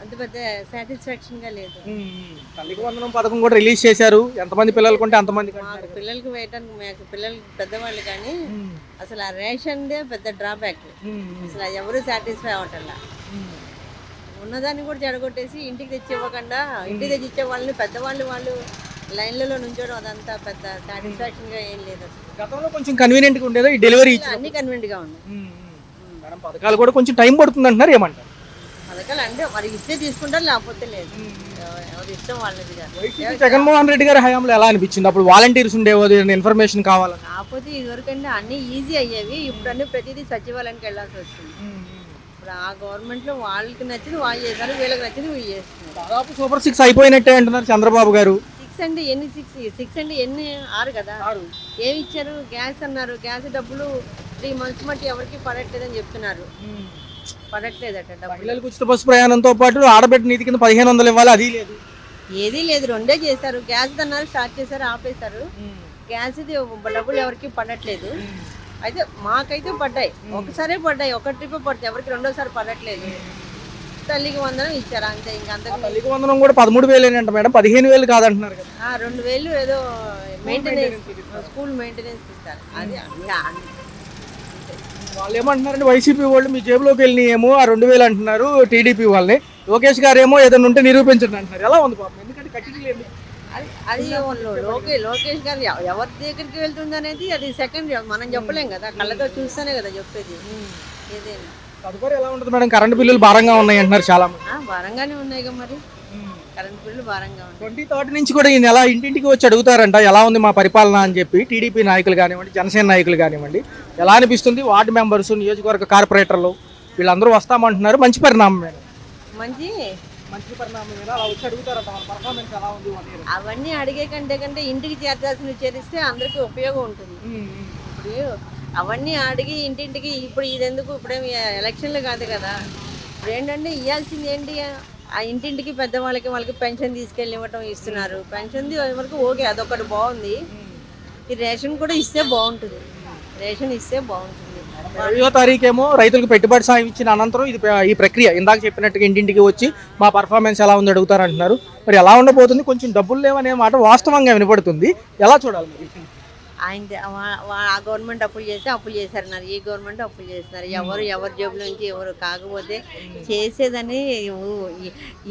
అంత పెద్ద సాటిస్ఫాక్షన్గా లేదు. తల్లికి వందనం పథకం కూడా రిలీజ్ చేశారు. ఎంతమంది పిల్లలు కొంటే అంతమంది మాకు పిల్లలకి వేయటానికి మాకు పిల్లలకి పెద్దవాళ్ళు కానీ అసలు ఆ రేషన్దే పెద్ద డ్రాబ్యాక్. అసలు ఎవరు సాటిస్ఫై అవ్వటంలా. ఉన్నదాన్ని కూడా చెడగొట్టేసి ఇంటికి తెచ్చి ఇవ్వకుండా ఇంటికి తెచ్చి ఇచ్చే వాళ్ళని పెద్దవాళ్ళు వాళ్ళు లైన్లలో నుంచోవడం అదంతా పెద్ద సాటిస్ఫాక్షన్గా ఏం లేదు. అసలు గతంలో కొంచెం కన్వీనియంట్గా ఉండేదా ఈ డెలివరీ అన్ని కన్వీనెంట్గా ఉన్నాయి. మేడం పథకాలు కూడా కొంచెం టైం పడుతుంది అంటున్నారు, ఏమంటారు? పథకాలు అంటే మరి ఇస్తే తీసుకుంటారు, లేకపోతే లేదు. ఎవరి ఇష్టం వాళ్ళది కాదు. జగన్మోహన్ రెడ్డి గారి హయాంలో ఎలా అనిపించింది? అప్పుడు వాలంటీర్స్ ఉండేవారు, ఇన్ఫర్మేషన్ కావాలని. కాకపోతే ఇదివరకంటే అన్నీ ఈజీ అయ్యేవి. ఇప్పుడు అన్నీ ప్రతిదీ సచివాలయానికి వెళ్ళాల్సి వస్తుంది. ఇప్పుడు ఆ గవర్నమెంట్లో వాళ్ళకి నచ్చింది వాళ్ళు చేశారు, వీళ్ళకి నచ్చింది వీళ్ళు చేస్తున్నారు. దాదాపు సూపర్ 6 అయిపోయినట్టే అంటున్నారు చంద్రబాబు గారు. 6 అంటే ఎన్ని 6 అంటే ఎన్ని 6 కదా. ఏమి ఇచ్చారు? గ్యాస్ అన్నారు. గ్యాస్ డబ్బులు 3 months మట్టి ఎవరికి పడట్లేదని చెప్తున్నారు. పడట్లేదట డబ్బులు. మహిళలకు ఉచిత బస్సు ప్రయాణంతో పాటు ఆడబిడ్డ నిధి కింద 1500 ఇవ్వాలి, అది లేదు. ఏదీ లేదు, రెండే చేశారు. గ్యాస్ అన్నారు, స్టార్ట్ చేశారు, ఆపేశారు. గ్యాస్ ఇది డబ్బులు ఎవరికి పడట్లేదు. అయితే మాకైతే పడ్డాయి, ఒకసారే పడ్డాయి, ఒక ట్రిప్ పడతాయి, ఎవరికి రెండోసారి పడట్లేదు. తల్లికి వందనం ఇచ్చారు అంతే. ఇంకా అంత తల్లికి వందనం కూడా 13,000 అంట మేడం, 15,000 కాదంటున్నారు కదా. 2,000 ఏదో మెయింటెనెన్స్, స్కూల్ మెయింటెనెన్స్ ఇస్తారు. అది వాళ్ళు ఏమంటున్నారంటే వైసీపీ వాళ్ళు మీ జేబులోకి వెళ్ళి ఏమో ఆ 2,000 అంటున్నారు, టీడీపీ వాళ్ళని. లోకేష్ గారు ఏమో ఏదైనా ఉంటే నిరూపించండి అంటున్నారు. ఎలా ఉంది పాపం? ఎందుకంటే కట్టింగ్ లేదు. అది లోకేష్ గారు ఎవరి దగ్గరికి వెళ్తుంది అనేది అది సెకండ్, మనం చెప్పలేం కదా. కళ్ళతో చూస్తేనే కదా చెప్పేది ఏదైనా. తదుపరి ఎలా ఉంటుంది మేడం? కరెంట్ బిల్లులు భారంగా ఉన్నాయి అంటున్నారు చాలా మంది. భారంగానే ఉన్నాయి కదా మరి. కరెంట్ బిల్లు భారంగా ఉన్నాయి. 23rd నుంచి కూడా ఈ నెల ఇంటింటికి వచ్చి అడుగుతారంట ఎలా ఉంది మా పరిపాలన అని చెప్పి. టీడీపీ నాయకులు కానివ్వండి, జనసేన నాయకులు కానివ్వండి. ఎలా అనిపిస్తుంది? వార్డు మెంబర్స్, నియోజకవర్గ కార్పొరేటర్లు వీళ్ళందరూ వస్తామంటున్నారు. మంచి పరిణామం మేడం. మంచి పరిణామం అలా వచ్చి అడుగుతారంట వాళ్ళ పర్ఫార్మెన్స్ ఎలా ఉంది. అవన్నీ అడిగే కంటే ఇంటికి చేర్చాల్సినవి చేరిస్తే అందరికీ ఉపయోగం ఉంటుంది. ఇప్పుడు అవన్నీ అడిగి ఇంటింటికి ఇప్పుడు ఇదెందుకు? ఇప్పుడేమి ఎలక్షన్లు కాదు కదా. ఇప్పుడు ఏంటంటే ఇవ్వాల్సింది ఏంటి? ఆ ఇంటింటికి పెద్దవాళ్ళకి వాళ్ళకి పెన్షన్ తీసుకెళ్ళి ఇవ్వటం ఇస్తున్నారు. పెన్షన్ వరకు ఓకే, అదొకటి బాగుంది. ఈ రేషన్ కూడా ఇస్తే బాగుంటుంది. రేషన్ ఇస్తే బాగుంటుంది. 20వ తారీఖేమో రైతులకు పెట్టుబడి సాయం ఇచ్చిన అనంతరం ఈ ప్రక్రియ ఇందాక చెప్పినట్టుగా ఇంటింటికి వచ్చి మా పర్ఫార్మెన్స్ ఎలా ఉంది అడుగుతారంటున్నారు. మరి ఎలా ఉండబోతుంది? కొంచెం డబ్బులు లేవనే మాట వాస్తవంగా వినపడుతుంది. ఎలా చూడాలి? ఆ గవర్నమెంట్ అప్పులు చేశారన్నారు, ఈ గవర్నమెంట్ అప్పులు చేస్తున్నారు. ఎవరి జేబుల నుంచి ఎవరు. కాకపోతే చేసేదని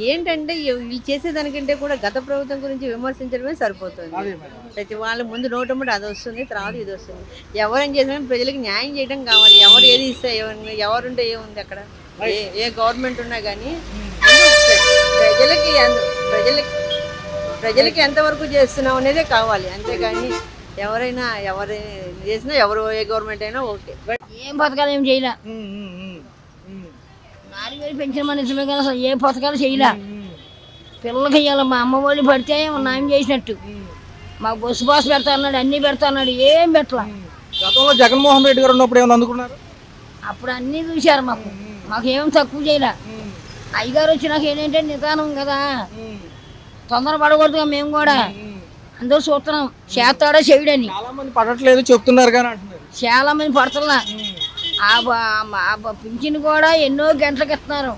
ఏంటంటే వీళ్ళు చేసేదానికంటే కూడా గత ప్రభుత్వం గురించి విమర్శించడమే సరిపోతుంది. ప్రతి వాళ్ళ ముందు నోటముడు అది వస్తుంది, తర్వాత ఇది వస్తుంది. ఎవరేం చేసినా ప్రజలకు న్యాయం చేయడం కావాలి. ఎవరు ఏది ఇస్తే ఎవరుంటే ఏముంది అక్కడ? ఏ గవర్నమెంట్ ఉన్నా కానీ ప్రజలకి ఎంతవరకు చేస్తున్నాం అనేదే కావాలి. అంతేగాని ఎవరైనా చేసినా ఏ గవర్నమెంట్ అయినా ఓకే. ఏం పథకాలు ఏం చేయలే. 4,000 పెన్షన్ మన ఇష్టమే కానీ అసలు ఏ పథకాలు చేయలే. పిల్లలకి ఇవ్వాలి. మా అమ్మ వాళ్ళు పడితే న్యాయం చేసినట్టు. మాకు బస్సు పాస్ పెడతా అన్నాడు, అన్నీ పెడతా అన్నాడు, ఏం పెట్టలా. గతంలో జగన్మోహన్ రెడ్డి గారు ఉన్నప్పుడు ఏమైనా అందుకున్నారు? అప్పుడు అన్నీ చూశారు. మాకేం తక్కువ చేయలే. అయ్యగారు వచ్చినాక ఏంటంటే నిదానం కదా, తొందర పడకూడదుగా. మేము కూడా అందరూ చూస్తున్నాం చేస్తాడో చెవిడని. చాలా మంది పడట్లేదు చెప్తున్నారు కానీ అంటున్నారు. చాలా మంది పడుతున్నా. పింఛన్ కూడా ఎన్నో గంటలకు ఇస్తున్నారు.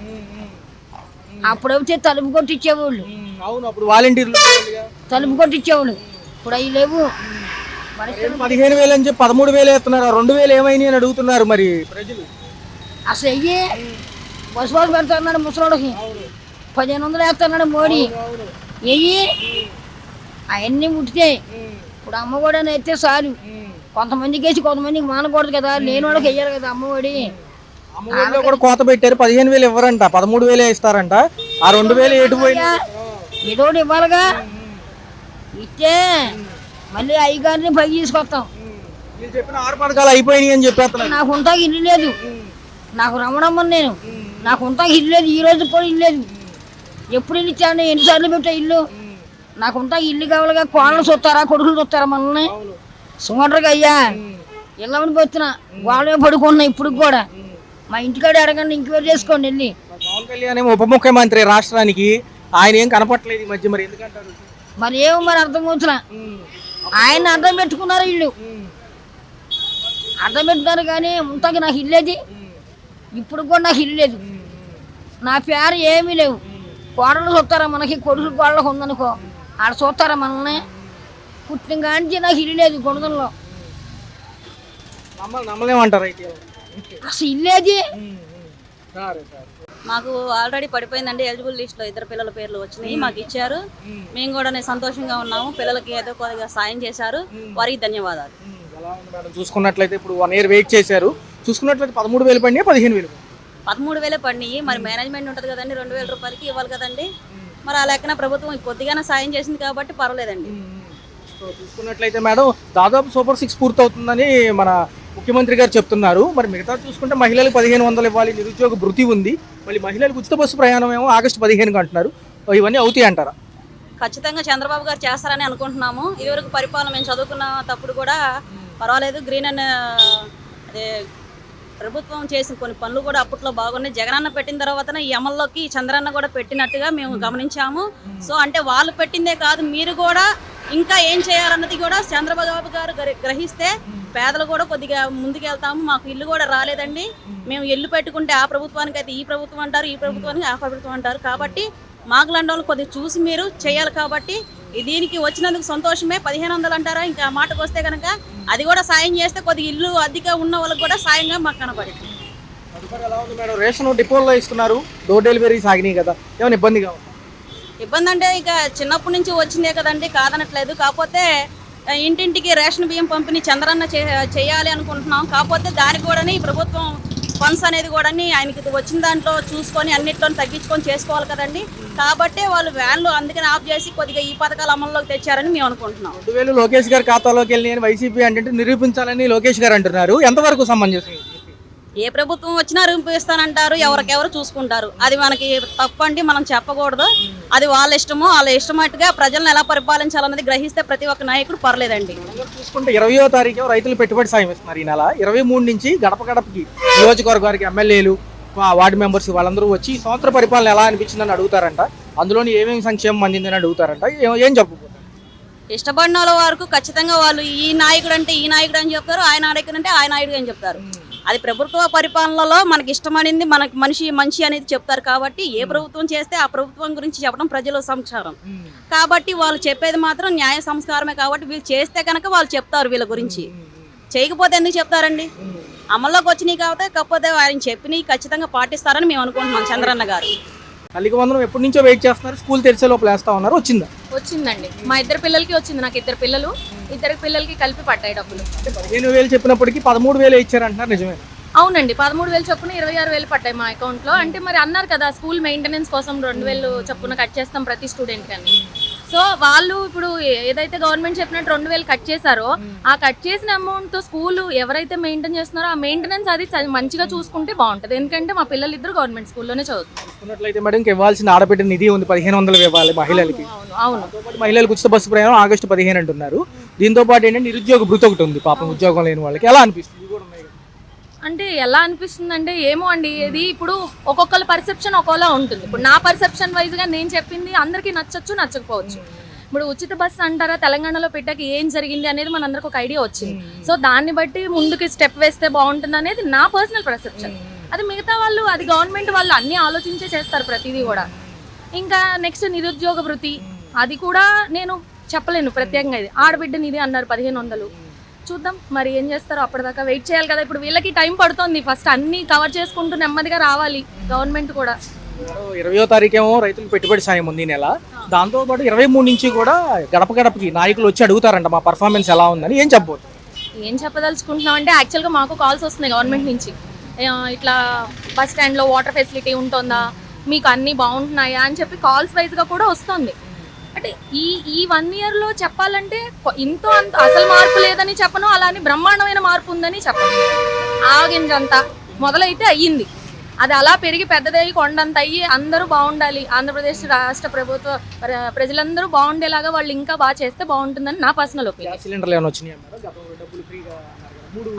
అప్పుడు వచ్చి తలుపు కొట్టించేవాళ్ళు. అవును, అప్పుడు వాలంటీర్లు తలుపు కొట్టించేవాళ్ళు. ఇప్పుడు అవి లేవు. 15,000 అని చెప్పి 13,000 ఇస్తున్నారు. 2,000 ఏమైనా అని అడుగుతున్నారు మరి ప్రజలు. అసలు అయ్యి బస్సు బాస్ పెడతాడు ముసలోడికి, 1,500 వేస్తున్నాడు మోడీ. వెయ్యి అవన్నీ ముట్టితే ఇప్పుడు అమ్మఒడి అని అయితే చాలు. కొంతమందికి వేసి కొంతమందికి మానకూడదు కదా. లేని వాళ్ళకి వెయ్యాలి కదా అమ్మఒడి. అమ్మఒడిలో కూడా కోత పెట్టారు. 15,000 ఇవ్వరంట, 13,000 ఇస్తారంట. ఆ 2,000 ఎటు పోయినా ఏదో ఇవ్వాలిగా. ఇస్తే మళ్ళీ అయ్యగారిని పైకి తీసుకొస్తాం. చెప్పిన 6 పథకాలు అయిపోయినాయి అని చెప్పేస్తున్నారు. నాకు ఉంటా ఇల్లు లేదు. నాకు రమణమ్మని నేను. నాకు ఉంటా ఇల్లు లేదు. ఈ రోజు కూడా ఇల్లు లేదు. ఎప్పుడు ఇల్లు ఇచ్చాను? ఎన్నిసార్లు పెట్టా ఇల్లు? నాకు ఉంటా ఇల్లు కావాలిగా. కోళ్ళను చూస్తారా, కొడుకులు చూస్తారా మనల్ని? సుమారుగా అయ్యా ఇళ్ళమని పోతున్నా. గోడమే పడుకున్నా ఇప్పుడు కూడా. మా ఇంటికాడ అడగండి, ఇంక్వైరీ చేసుకోండి వెళ్ళి. పవన్ కళ్యాణ్ ఏమో ఉప ముఖ్యమంత్రి రాష్ట్రానికి, ఆయన ఏం కనపట్లేదు ఈ మధ్య. మరి ఎందుకంటారు? మరి ఏమో మరి అర్థం అవుతున్నా. ఆయన అర్థం పెట్టుకున్నారు వీళ్ళు. అర్థం పెట్టుకున్నారు కానీ ఉంటాకి నాకు ఇల్లేది. ఇప్పుడు కూడా నాకు ఇల్లు లేదు. నా పేరు ఏమీ లేవు. కోడలు చూస్తారా మనకి, కొడుకు కోళ్ళకు ఉందనుకో ఆడ చూస్తారా మనల్ని. పుట్టిన కాంచి నాకు ఇల్లు లేదు కొడుదల్లో, నమ్మలేమంటారు అయితే. అసలు ఇల్లేది. సరే సరే. మాకు ఆల్రెడీ పడిపోయిందండి, ఎలిజిబుల్ లిస్ట్లో 2 పిల్లల పేర్లు వచ్చినాయి, మాకు ఇచ్చారు. మేము కూడా సంతోషంగా ఉన్నాము. పిల్లలకి ఏదో కొద్దిగా సాయం చేశారు, వారికి ధన్యవాదాలు. ఎలా ఉంది మేడం? చూసుకున్నట్లయితే ఇప్పుడు 1 year వెయిట్ చేశారు, చూసుకున్నట్లయితే 13,000 పడినాయి, 15,000 13,000 పడినాయి. మరి మేనేజ్మెంట్ ఉంటుంది కదండి, 2,000 రూపాయలకి ఇవ్వాలి కదండి. మరి ఆ లెక్కన ప్రభుత్వం కొద్దిగానే సాయం చేసింది కాబట్టి పర్వాలేదండి. సో చూసుకున్నట్లయితే మేడం దాదాపు సూపర్ 6 పూర్తవుతుందని మన ముఖ్యమంత్రి గారు చెప్తున్నారు. మరి మిగతా చూసుకుంటే మహిళలకు 1,500 ఇవ్వాలి, నిరుద్యోగ భృతి ఉంది, మళ్ళీ మహిళలకు ఉచిత బస్సు ప్రయాణం ఏమో ఆగస్టు 15కి అంటున్నారు. ఇవన్నీ అవుతాయి అంటారా? ఖచ్చితంగా చంద్రబాబు గారు చేస్తారని అనుకుంటున్నాము. ఇదివరకు పరిపాలన మేము చదువుకున్న తప్పుడు కూడా పర్వాలేదు, గ్రీన్ అండ్ అదే ప్రభుత్వం చేసిన కొన్ని పనులు కూడా అప్పట్లో బాగున్నాయి. జగనన్న పెట్టిన తర్వాతనే ఈ అమల్లోకి చంద్రన్న కూడా పెట్టినట్టుగా మేము గమనించాము. సో అంటే వాళ్ళు పెట్టిందే కాదు, మీరు కూడా ఇంకా ఏం చేయాలన్నది కూడా చంద్రబాబు గారు గ్రహిస్తే పేదలు కూడా కొద్దిగా ముందుకెళ్తాము. మాకు ఇల్లు కూడా రాలేదండి, మేము ఇల్లు పెట్టుకుంటే ఆ ప్రభుత్వానికి అయితే ఈ ప్రభుత్వం అంటారు, ఈ ప్రభుత్వానికి ఆ ప్రభుత్వం అంటారు. కాబట్టి మాకు లాంటి వాళ్ళు కొద్దిగా చూసి మీరు చేయాలి. కాబట్టి దీనికి వచ్చినందుకు సంతోషమే. 1,500 అంటారా, ఇంకా మాటకు వస్తే కనుక అది కూడా సాయం చేస్తే కొద్దిగా ఇల్లు అద్దెగా ఉన్న వాళ్ళకి కూడా సాయంగా మాకు కనపడింది. ఎలా ఉంది మేడం? రేషన్ డిపోల్లో ఇస్తున్నారు, డోర్ డెలివరీ సాగినాయి కదా, ఏమైనా ఇబ్బందిగా ఉంది? ఇబ్బంది అంటే ఇక చిన్నప్పటి నుంచి వచ్చిందే కదండి, కాదనట్లేదు. కాకపోతే ఇంటింటికి రేషన్ బియ్యం పంపిణీ చంద్రన్న చేయాలి అనుకుంటున్నాం. కాకపోతే దానికి కూడా ఈ ప్రభుత్వం ఫండ్స్ అనేది కూడా ఆయనకి వచ్చిన దాంట్లో చూసుకొని అన్నిట్లో తగ్గించుకొని చేసుకోవాలి కదండి. కాబట్టి వాళ్ళు వ్యాన్లు అందుకని ఆఫ్ చేసి కొద్దిగా ఈ పథకాలు అమల్లోకి తెచ్చారని మేము అనుకుంటున్నాం. 2,000 లోకేష్ గారి ఖాతాలోకి వెళ్ళి వైసీపీ అంటే నిరూపించాలని లోకేష్ గారు అంటున్నారు, ఎంతవరకు సమంజసం? ఏ ప్రభుత్వం వచ్చినా రూపిస్తానంటారు, ఎవరికెవరు చూసుకుంటారు. అది మనకి తప్పండి, మనం చెప్పకూడదు. అది వాళ్ళ ఇష్టము, వాళ్ళ ఇష్టమట్టుగా ప్రజలను ఎలా పరిపాలించాలన్నది గ్రహిస్తే ప్రతి ఒక్క నాయకుడు పర్లేదండి. చూసుకుంటే 20వ తారీఖు రైతులు పెట్టుబడి సాయం ఇస్తున్నారు. ఈ నెల 23 నుంచి గడప గడపకి నియోజకవర్గానికి ఎమ్మెల్యేలు, వార్డు మెంబర్స్ వాళ్ళందరూ వచ్చి సంవత్సర పరిపాలన ఎలా అనిపించిందని అడుగుతారంట. అందులోని ఏమేమి సంక్షేమం అందిందని అడుగుతారంట. ఏం చెప్పబోతారు? ఇష్టపడిన వాళ్ళ వరకు ఖచ్చితంగా వాళ్ళు ఈ నాయకుడు అంటే ఈ నాయకుడు అని చెప్తారు, ఆయన నాయకుడు అంటే ఆయన నాయకుడు అని చెప్తారు. అది ప్రభుత్వ పరిపాలనలో మనకి ఇష్టమైనది, మనకి మంచి అనేది చెప్తారు. కాబట్టి ఏ ప్రభుత్వం చేస్తే ఆ ప్రభుత్వం గురించి చెప్పడం ప్రజల సంస్కారం. కాబట్టి వాళ్ళు చెప్పేది మాత్రం న్యాయ సంస్కారమే. కాబట్టి వీళ్ళు చేస్తే కనుక వాళ్ళు చెప్తారు వీళ్ళ గురించి, చేయకపోతే ఎందుకు చెప్తారండి? అమల్లోకి వచ్చినాయి కాకపోతే ఆయన చెప్పినవి ఖచ్చితంగా పాటిస్తారని మేము అనుకుంటున్నాం. చంద్రన్న గారు తల్లికి వందనం ఎప్పటి నుంచో వెయిట్ చేస్తున్నారు, స్కూల్ తెరిచే లోపల వేస్తా ఉన్నారు, వచ్చిందా? వచ్చిందండి. మా 2 పిల్లలకి వచ్చింది, నాకు 2 పిల్లలు, 2 పిల్లలకి కలిపి పడ్డాయి డబ్బులు. 15,000 చెప్పినప్పటికీ 13,000 ఇచ్చారంటున్నారు, నిజమే? అవునండి, 13,000 చొప్పున 26,000 పడ్డాయి మా అకౌంట్లో. అంటే మరి అన్నారు కదా స్కూల్ మెయింటెనెన్స్ కోసం 2,000 చొప్పున కట్ చేస్తాం ప్రతి స్టూడెంట్ కానీ. సో వాళ్ళు ఇప్పుడు ఏదైతే గవర్నమెంట్ చెప్పినట్టు 2,000 కట్ చేశారో ఆ కట్ చేసిన అమౌంట్తో స్కూల్ ఎవరైతే మెయింటైన్ చేస్తున్నారో ఆ మెయింటెనెన్స్ అది మంచిగా చూసుకుంటే బాగుంటుంది. ఎందుకంటే మా పిల్లలు 2 గవర్నమెంట్ స్కూల్లోనే చదువుతున్నారు. మేడం ఇవ్వాల్సిన ఆడబిడ్డ నిధి ఉంది, 1,500 ఇవ్వాలి మహిళలకి. అవును, మహిళలకు ఉచిత బస్సు ప్రయాణం ఆగస్టు 15 అంటున్నారు. దీంతో పాటు ఏంటంటే నిరుద్యోగ భృతి ఒకటి ఉంది, పాపం ఉద్యోగం లేని వాళ్ళకి. ఎలా అనిపిస్తుంది? అంటే ఎలా అనిపిస్తుంది అంటే ఏమో అండి, ఇది ఇప్పుడు ఒక్కొక్కరి పర్సెప్షన్ ఒక్కోలా ఉంటుంది. ఇప్పుడు నా పర్సెప్షన్ వైజ్గా నేను చెప్పింది అందరికీ నచ్చచ్చు, నచ్చకపోవచ్చు. ఇప్పుడు ఉచిత బస్సు అంటారా, తెలంగాణలో పెట్టాక ఏం జరిగింది అనేది మనందరికి ఒక ఐడియా వచ్చింది. సో దాన్ని బట్టి ముందుకి స్టెప్ వేస్తే బాగుంటుంది అనేది నా పర్సనల్ పర్సెప్షన్. అది మిగతా వాళ్ళు, అది గవర్నమెంట్ వాళ్ళు అన్నీ ఆలోచించే చేస్తారు ప్రతిదీ కూడా. ఇంకా నెక్స్ట్ నిరుద్యోగ భృతి, అది కూడా నేను చెప్పలేను ప్రత్యేకంగా. ఇది ఆడబిడ్డ నిధి అన్నారు 1,500, చూద్దాం మరి ఏం చేస్తారో, అప్పటిదాకా వెయిట్ చేయాలి కదా. ఇప్పుడు వీళ్ళకి టైం పడుతుంది, ఫస్ట్ అన్ని కవర్ చేసుకుంటూ నెమ్మదిగా రావాలి గవర్నమెంట్ కూడా. 20వ తారీఖేమో రైతులకు పెట్టుబడి సాయం ఉంది ఈ నెల, దాంతోపాటు 23 నుంచి కూడా గడప గడపకి నాయకులు వచ్చి అడుగుతారంట మా పర్ఫార్మెన్స్ ఎలా ఉందని. ఏం చెప్పబోతుంది? ఏం చెప్పదలుచుకుంటున్నాం అంటే యాక్చువల్గా మాకు కాల్స్ వస్తున్నాయి గవర్నమెంట్ నుంచి, ఇట్లా బస్ స్టాండ్లో వాటర్ ఫెసిలిటీ ఉంటుందా, మీకు అన్నీ బాగుంటున్నాయా అని చెప్పి కాల్స్ వైజ్గా కూడా వస్తుంది. అంటే ఈ 1 yearలో చెప్పాలంటే ఇంతో అంత అసలు మార్పు లేదని చెప్పను, అలానే బ్రహ్మాండమైన మార్పు ఉందని చెప్పను. ఆగింజంతా మొదలైతే అయ్యింది, అది అలా పెరిగి పెద్దదయ్యి కొండంత అయ్యి అందరూ బాగుండాలి, ఆంధ్రప్రదేశ్ రాష్ట్ర ప్రభుత్వ ప్రజలందరూ బాగుండేలాగా వాళ్ళు ఇంకా బాగా చేస్తే బాగుంటుందని నా పర్సనల్ ఒపీనియన్.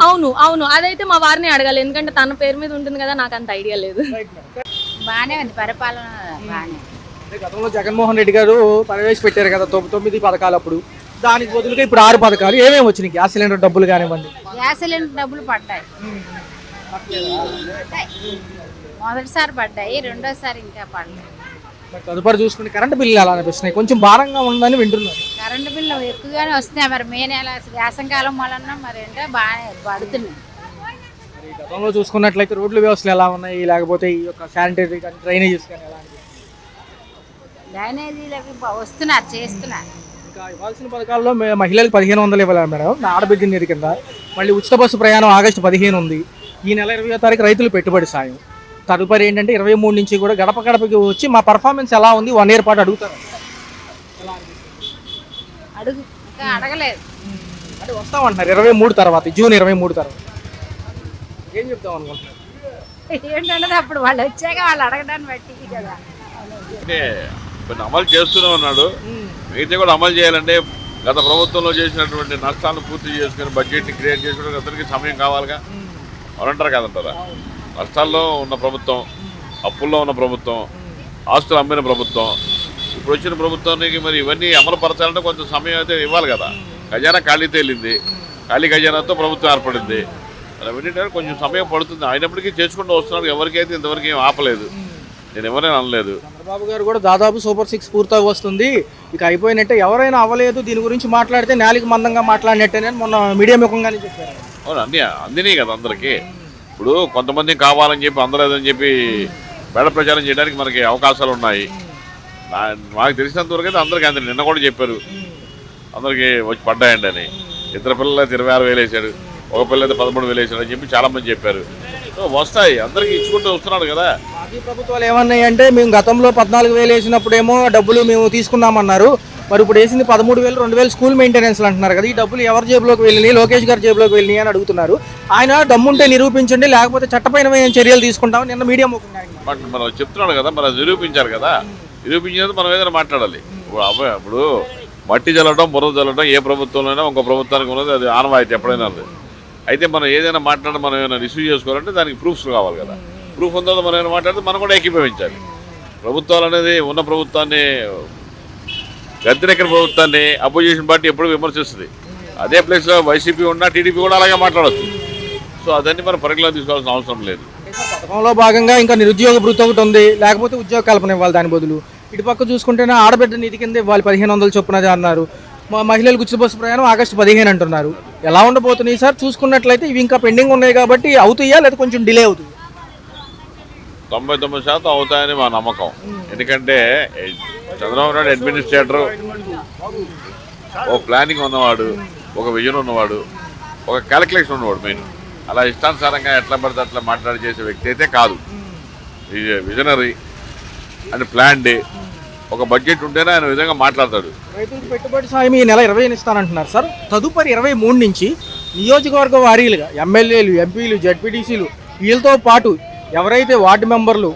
అవును, అదైతే మా వారిని అడగాలి, ఎందుకంటే తన పేరు మీద ఉంటుంది కదా, నాకు అంత ఐడియా లేదు. బాగానే ఉంది పరిపాలన, బాగానే. గతంలో జగన్మోహన్ రెడ్డి గారు ప్రవేశపెట్టారు కదా 9 పథకాలు, అప్పుడు దానికి బదులుగా ఇప్పుడు 6 పథకాలు. ఏమేమి వచ్చినాయి? గ్యాస్ సిలిండర్ డబ్బులు కానివ్వండి, గ్యాస్ సిలిండర్ డబ్బులు పడ్డాయి, మొదటిసారి పడ్డాయి, రెండోసారి ఇంకా పడలేదు. మరి తదుపరి చూసుకుంటే కరెంట్ బిల్లు ఎలా అనిపిస్తున్నాయి? కొంచెం భారంగా ఉందని వింటున్నారు. కరెంటు బిల్లు ఎక్కువగానే వస్తున్నాయి. మరి మే నెల వేసంకాలం వలన మరి ఏంటో బాగానే పడుతున్నాయి. మరి గతంలో చూసుకున్నట్లయితే రోడ్ల వ్యవస్థలు ఎలా ఉన్నాయి, లేకపోతే ఈ యొక్క శానిటరీ కానీ డ్రైనేజెస్ కానీ ఎలా అనిపిస్తుంది? డ్రైనేజీలు అవి వస్తున్నారు, చేస్తున్నారు. ఇంకా ఇవ్వాల్సిన పథకాల్లో మహిళలకు 1500 ఇవ్వాలి మేడం, ఆడబిడ్డ నిధి కింద. మళ్ళీ ఉచిత బస్సు ప్రయాణం ఆగస్టు 15 ఉంది. ఈ నెల 20వ తారీఖు రైతులు పెట్టుబడి సాయం. తదుపరి ఏంటంటే 23 నుంచి కూడా గడప గడపకి వచ్చి మా పర్ఫార్మెన్స్ ఎలా ఉంది 1 ఇయర్ పాటు అడుగుతారు. అడుగు ఇంకా అడగలేదు. అంటే వస్తామంటున్నారు 23 తర్వాత, జూన్ 23 తర్వాత. ఏం చెప్తాం అనుకుంటున్నారు? ఏంటంటే అప్పుడు వాళ్ళు వచ్చాక వాళ్ళు అడగడాన్ని బట్టి కదా. అంటే కొన్ని అమలు చేస్తూనే ఉన్నాడు, మిగతా కూడా అమలు చేయాలంటే గత ప్రభుత్వంలో చేసినటువంటి నష్టాలను పూర్తి చేసుకుని బడ్జెట్ని క్రియేట్ చేసుకోవడానికి అతనికి సమయం కావాలిగా. అవునంటారు కదంటారా? నష్టాల్లో ఉన్న ప్రభుత్వం, అప్పుల్లో ఉన్న ప్రభుత్వం, ఆస్తులు అమ్మిన ప్రభుత్వం, ఇప్పుడు వచ్చిన ప్రభుత్వానికి మరి ఇవన్నీ అమలు పరచాలంటే కొంచెం సమయం అయితే ఇవ్వాలి కదా. ఖజానా ఖాళీ తేలింది, ఖాళీ ఖజానాతో ప్రభుత్వం ఏర్పడింది. అలా ఏంటంటే కొంచెం సమయం పడుతుంది. అయినప్పటికీ చేసుకుంటూ వస్తున్నాడు. ఎవరికైతే ఇంతవరకు ఏం ఆపలేదు, నేను ఎవరైనా అనలేదు. చంద్రబాబు గారు కూడా దాదాపు సూపర్ 6 పూర్తి వస్తుంది, ఇక అయిపోయినట్టే, ఎవరైనా అవ్వలేదు దీని గురించి మాట్లాడితే నేలికి మందంగా మాట్లాడినట్టేనని మొన్న మీడియా ముఖంగానే చెప్పారు. అవును, అందినాయి కదా అందరికీ. ఇప్పుడు కొంతమంది కావాలని చెప్పి అందరూ ఏదని చెప్పి బేడ ప్రచారం చేయడానికి మనకి అవకాశాలు ఉన్నాయి. మాకు తెలిసినంతవరకు అయితే అందరికీ అందరు నిన్న కూడా చెప్పారు, అందరికీ వచ్చి పడ్డాయండి అని. ఇద్దరు పిల్లలు అయితే 26,000 వేసాడు, ఒక పిల్ల అయితే 13,000 వేసాడు అని చెప్పి చాలామంది చెప్పారు. సో వస్తాయి, అందరికీ ఇచ్చుకుంటూ వస్తున్నాడు కదా. మాజీ ప్రభుత్వాలు ఏమన్నాయి అంటే, మేము గతంలో 14,000 వేసినప్పుడేమో డబ్బులు మేము తీసుకున్నామన్నారు, మరి ఇప్పుడు వేసింది 13,000, 2,000 స్కూల్ మెయింటెనెన్స్లు అంటున్నారు కదా. ఈ డబ్బులు ఎవరి జేబులోకి వెళ్ళినాయి? లోకేష్ గారి జేబులోకి వెళ్ళినాయి అని అడుగుతున్నారు. ఆయన దమ్ముంటే నిరూపించండి, లేకపోతే చట్టపరమైన చర్యలు తీసుకుంటామని నిన్న మీడియా ముఖంగా బట్ మనం చెప్తున్నాడు కదా, మనం నిరూపించారు కదా. నిరూపించినందుకు మనం ఏదైనా మాట్లాడాలి. ఇప్పుడు మట్టి చల్లడం, బురద చల్లడం ఏ ప్రభుత్వంలోనైనా ఇంకో ప్రభుత్వానికి ఉన్నది, అది ఆనవాయితీ ఎప్పుడైనా ఉంది. అయితే మనం ఏదైనా మాట్లాడి మనం ఏమైనా రిసీవ్ చేసుకోవాలంటే దానికి ప్రూఫ్స్ కావాలి కదా. ప్రూఫ్ ఉందో మనం ఏమైనా మాట్లాడితే మనం కూడా ఏకీభవించాలి. ప్రభుత్వాలు అనేది ఉన్న ప్రభుత్వాన్ని, గద్దెనెక్కిన ప్రభుత్వాన్ని అపోజిషన్ పార్టీ ఎప్పుడు విమర్శిస్తుంది. అదే ప్లేస్లో వైసీపీ ఉన్నా టీడీపీ కూడా అలాగే మాట్లాడవచ్చు. సో అదన్నీ మనం పరిగణలో తీసుకోవాల్సిన అవసరం లేదు. పథకంలో భాగంగా ఇంకా నిరుద్యోగ భృతి ఒకటి ఉంది, లేకపోతే ఉద్యోగ కల్పన ఇవ్వాలి. దాని బదులు ఇటుపక్క చూసుకుంటేనే ఆడబిడ్డ నిధి కింద ఇవ్వాలి 1500 చొప్పునది అన్నారు. మా మహిళలకు ఉచిత బస్సు ప్రయాణం ఆగస్టు 15 అంటున్నారు. ఎలా ఉండబోతున్నాయి సార్? చూసుకున్నట్లయితే ఇవి ఇంకా పెండింగ్ ఉన్నాయి కాబట్టి అవుతాయా, లేదా కొంచెం డిలే అవుతుంది? 99% అవుతాయని మా నమ్మకం. ఎందుకంటే చంద్రబాబు నాయుడు అడ్మినిస్ట్రేటర్, ఒక ప్లానింగ్ ఉన్నవాడు, ఒక విజన్ ఉన్నవాడు, ఒక క్యాలిక్యులేషన్ ఉన్నవాడు. మెయిన్ అలా ఇష్టానుసారంగా ఎట్లా పడితే అట్లా మాట్లాడి చేసే వ్యక్తి అయితే కాదు. విజనరీ అండ్ ప్లాన్డ్, ఒక బడ్జెట్ ఉంటేనే ఆయన విధంగా మాట్లాడతాడు. రైతులకు పెట్టుబడి సాయం ఈ నెల 20 ఇస్తానంటున్నారు సార్. తదుపరి 23 నుంచి నియోజకవర్గ వారీలుగా ఎమ్మెల్యేలు, ఎంపీలు, జడ్పీటీసీలు వీళ్ళతో పాటు ఎవరైతే వార్డు మెంబర్లు,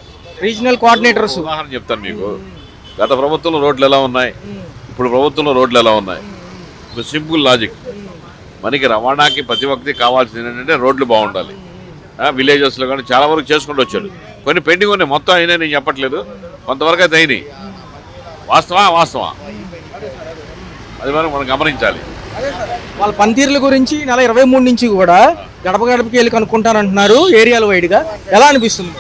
రీజనల్ కోఆర్డినేటర్స్. ఉదాహరణ చెప్తాను మీకు. గత ప్రభుత్వంలో రోడ్లు ఎలా ఉన్నాయి, ఇప్పుడు ప్రభుత్వంలో రోడ్లు ఎలా ఉన్నాయి. Simple logic. మనకి రవాణాకి ప్రతి ఒక్కటి కావాల్సింది ఏంటంటే రోడ్లు బాగుండాలి. విలేజెస్లో కానీ చాలా వరకు చేసుకుంటూ వచ్చాడు. కొన్ని పెండింగ్ ఉన్నాయి, మొత్తం అయినాయి నేను చెప్పట్లేదు, కొంతవరకు అయితే అయినాయి. వాస్తవా అది మనం గమనించాలి. వాళ్ళ పనితీరుల గురించి నెల 23 నుంచి కూడా గడప గడపకి వెళ్ళి కనుక్కుంటానంటున్నారు ఏరియాల వైడ్గా. ఎలా అనిపిస్తుంది?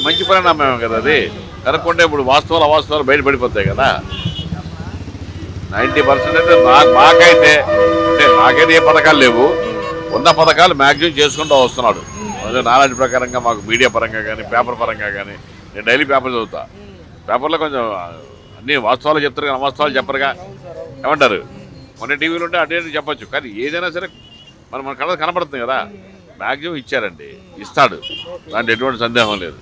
మంచి పరిణామం కదా అది. కనుక్కుంటే ఇప్పుడు వాస్తవాలు అవాస్తవాలు బయటపడిపోతాయి కదా. 90% అయితే నాకైతే అంటే నాకైతే ఏ పథకాలు లేవు. ఉన్న పథకాలు మ్యాక్సిమం చేసుకుంటూ వస్తున్నాడు. అదే నాలెడ్జ్ ప్రకారంగా మాకు మీడియా పరంగా కానీ పేపర్ పరంగా కానీ, నేను డైలీ పేపర్ చదువుతా. పేపర్లో కొంచెం అన్ని వాస్తవాలు చెప్తారు కానీ అవాస్తవాలు చెప్పరుగా. ఏమంటారు? మొన్న టీవీలో ఉంటే అటు చెప్పచ్చు, కానీ ఏదైనా సరే మన కళ్ళ కనపడుతుంది కదా. మ్యాక్సిమం ఇచ్చారండి, ఇస్తాడు, దాంట్లో ఎటువంటి సందేహం లేదు.